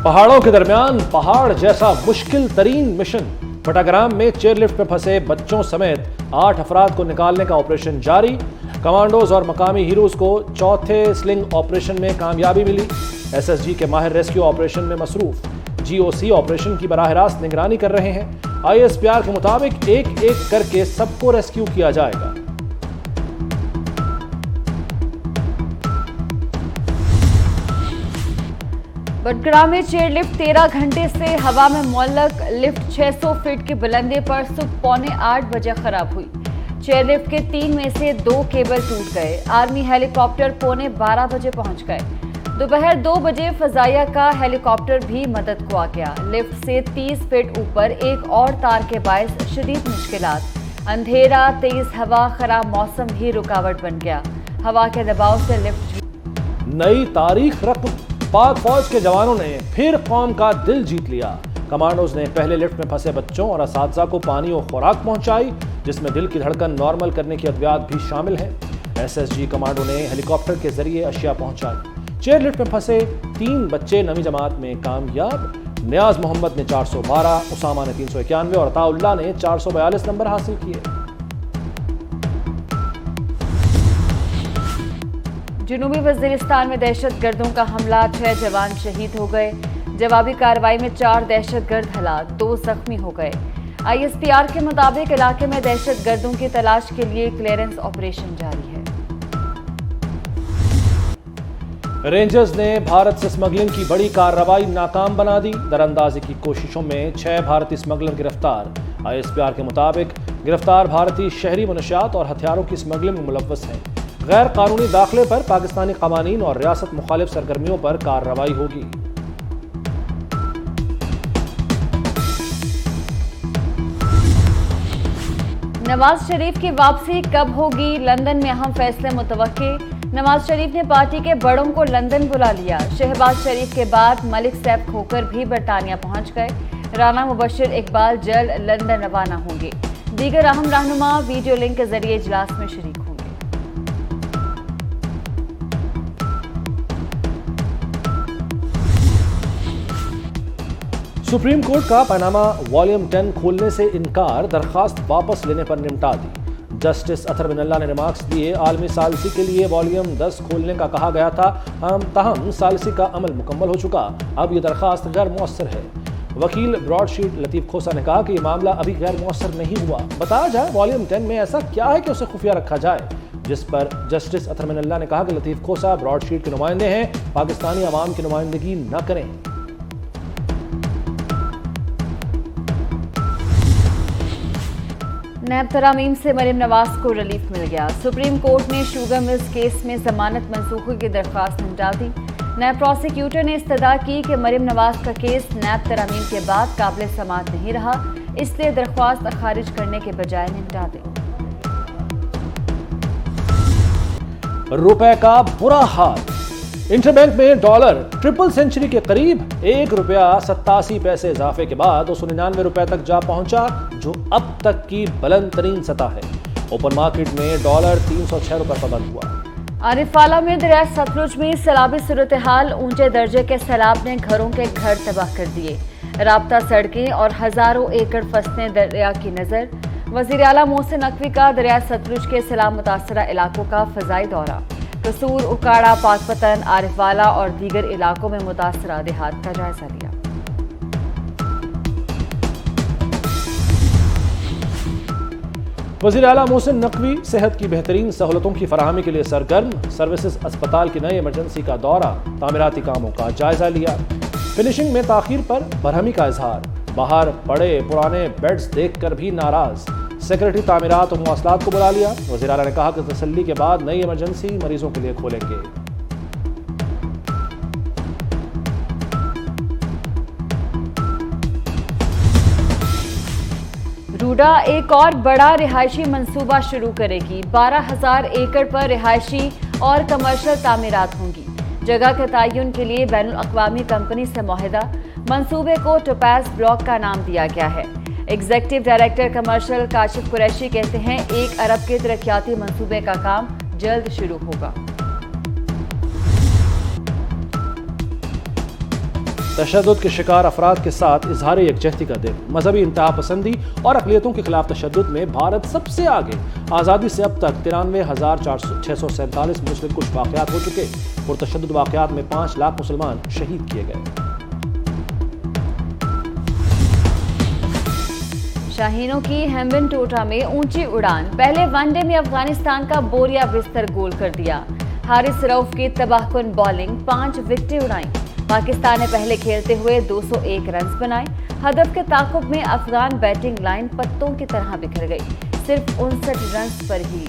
पहाड़ों के दरमियान पहाड़ जैसा मुश्किल तरीन मिशन। बटाग्राम में चेयरलिफ्ट में फंसे बच्चों समेत 8 अफराद को निकालने का ऑपरेशन जारी। कमांडोज और मकामी हीरोज को चौथे स्लिंग ऑपरेशन में कामयाबी मिली। एसएसजी के माहिर रेस्क्यू ऑपरेशन में मसरूफ। जीओसी ऑपरेशन की बराह रास्त निगरानी कर रहे हैं। आईएसपीआर के मुताबिक एक एक करके सबको रेस्क्यू किया जाएगा। बटग्राम में चेयरलिफ्ट 13 घंटे से हवा में मुअल्लक। लिफ्ट 600 फीट की बुलंदी पर सुबह 7:45 बजे खराब हुई। चेयरलिफ्ट के 3 में से 2 केबल टूट गए। आर्मी हेलीकॉप्टर 11:15 बजे पहुंच गए। दोपहर 2 बजे फजाइया का हेलीकॉप्टर भी मदद को आ गया। लिफ्ट से 30 फीट ऊपर एक और तार के बायस शदीद मुश्किलात। अंधेरा, तेज हवा, खराब मौसम भी रुकावट बन गया। हवा के दबाव से लिफ्ट नई तारीख रकम। पाक फौज के जवानों ने फिर कौम का दिल जीत लिया। कमांडोज ने पहले लिफ्ट में फंसे बच्चों और असातिज़ा को पानी और खुराक पहुंचाई, जिसमें दिल की धड़कन नॉर्मल करने की अद्वियात भी शामिल हैं। एसएसजी कमांडो ने हेलीकॉप्टर के जरिए अशिया पहुंचाई। चेयरलिफ्ट में फंसे 3 बच्चे नवी जमात में कामयाब। नियाज मोहम्मद ने 412, उसामा ने 391 और अताउल्ला ने 442 नंबर हासिल किए। जनूबी वजीरिस्तान में दहशतगर्दों का हमला, 6 जवान शहीद हो गए। जवाबी कार्रवाई में 4 दहशतगर्द हलाक, 2 जख्मी हो गए। आईएसपीआर के मुताबिक इलाके में दहशतगर्दों की तलाश के लिए क्लियरेंस ऑपरेशन जारी है। रेंजर्स ने भारत से स्मगलिंग की बड़ी कार्रवाई नाकाम बना दी। दरअंदाजी की कोशिशों में 6 भारतीय स्मगलर गिरफ्तार। आईएसपीआर के मुताबिक गिरफ्तार भारतीय शहरी मनशियात और हथियारों की स्मगलिंग में मुलव्वस हैं। गैर कानूनी दाखिले पर पाकिस्तानी कवानीन और रियासत मुखालिफ सरगर्मियों पर कार्रवाई होगी। नवाज शरीफ की वापसी कब होगी? लंदन में अहम फैसले मुतवक्के। नवाज शरीफ ने पार्टी के बड़ों को लंदन बुला लिया। शहबाज शरीफ के बाद मलिक सैफ खोकर भी बरतानिया पहुंच गए। राना मुबशिर इकबाल जल्द लंदन रवाना होंगे। दीगर अहम रहनुमा वीडियो लिंक के जरिए इजलास में शरीक होंगे। सुप्रीम कोर्ट का पनामा वॉल्यूम 10 खोलने से इनकार, दरखास्त वापस लेने पर निपटा दी। जस्टिस अतर बिनल्ला ने रिमार्क्स दिए, आलमी सालसी के लिए वॉल्यूम 10 खोलने का कहा गया था, ताहम सालसी का अमल मुकम्मल हो चुका, अब यह दरखास्त गैर मुअस्सर है। वकील ब्रॉडशीट लतीफ खोसा ने कहा कि यह मामला अभी गैर मुअस्सर नहीं हुआ। बताया जाए वॉल्यूम 10 में ऐसा क्या है कि उसे खुफिया रखा जाए, जिस पर जस्टिस अतर बिनल्ला ने कहा कि लतीफ खोसा ब्रॉडशीट के नुमाइंदे हैं, पाकिस्तानी अवाम की नुमाइंदगी न करें। नैब तरामीम से मरियम नवाज को रिलीफ मिल गया। सुप्रीम कोर्ट ने शुगर मिल्स केस में जमानत मंसूखी की दरख्वास्त निपटा दी। नैब प्रोसिक्यूटर ने इस्तदा की कि मरियम नवाज का केस नैब तरामीम के बाद काबिल समाअत नहीं रहा, इसलिए दरख्वास्त खारिज करने के बजाय निपटा दें। रुपए का बुरा हाल। इंटरबैंक में डॉलर ट्रिपल सेंचुरी के करीब, ₹1.87 इजाफे के बाद 299 रुपए तक जा पहुंचा, जो अब तक की बुलंद तरीन सतह है। ओपन मार्केट में डॉलर 306 रुपए पर बंद हुआ। आरिफाला में दरिया सतलुज में सैलाबी सूरत हाल, ऊंचे दर्जे के सैलाब ने घरों के घर तबाह कर दिए। राब्ता सड़कें और हजारों एकड़ फसलें दरिया की नजर। वजीर आला मोहसिन नकवी का दरिया सतलुज के सैलाब मुतासरा इलाकों का फजाई दौरा। कसूर, उकाड़ा, पाकपतन, आरिफवाला और दीगर इलाकों में मुतासरा देहात का जायजा लिया। वज़ीर आला मोहसिन नकवी सेहत की बेहतरीन सहूलतों की फराहमी के लिए सरगर्म। सर्विसेज अस्पताल की नई इमरजेंसी का दौरा, तामीराती कामों का जायजा लिया। फिनिशिंग में ताखीर पर बरहमी का इजहार। बाहर पड़े पुराने बेड्स देखकर भी नाराज। सेक्रेटरी तामीरात और मवासलात को बुला लिया। वज़ीर आला ने कहा कि तसल्ली के बाद नई इमरजेंसी मरीजों के लिए खोलेंगे। रूडा एक और बड़ा रिहायशी मंसूबा शुरू करेगी। 12,000 एकड़ पर रिहायशी और कमर्शियल तामीरात होंगी। जगह के तयन के लिए बैनुल अक़वामी कंपनी से मुआहिदा। मंसूबे को टोपैज ब्लॉक का नाम दिया गया है। Executive director commercial Kashif Qureshi कहते हैं 1 अरब के तरक्याती मंसूबे का काम जल्द शुरू होगा। तशद्दुद के शिकार अफराद के साथ इजहार यकजहती का दिन। मजहबी इंतहा पसंदी और अक़लियतों के खिलाफ तशद्दुद में भारत सबसे आगे। आज़ादी से अब तक 93,647 मुस्लिम कुछ वाक़यात हो चुके। पुरतशद्दुद वाक़यात में 5 लाख मुसलमान शहीद किए गए। शाहीनों की हेम्बन टोटा में ऊंची उड़ान, पहले वनडे में अफगानिस्तान का बोरिया बिस्तर गोल कर दिया। हारिस रऊफ की तबाहकुन बॉलिंग, 5 विकेटें उड़ाईं। पाकिस्तान ने पहले खेलते हुए 201 रन बनाए। हदफ के ताक़ुब में अफगान बैटिंग लाइन पत्तों की तरह बिखर गई। सिर्फ 59 रन पर ही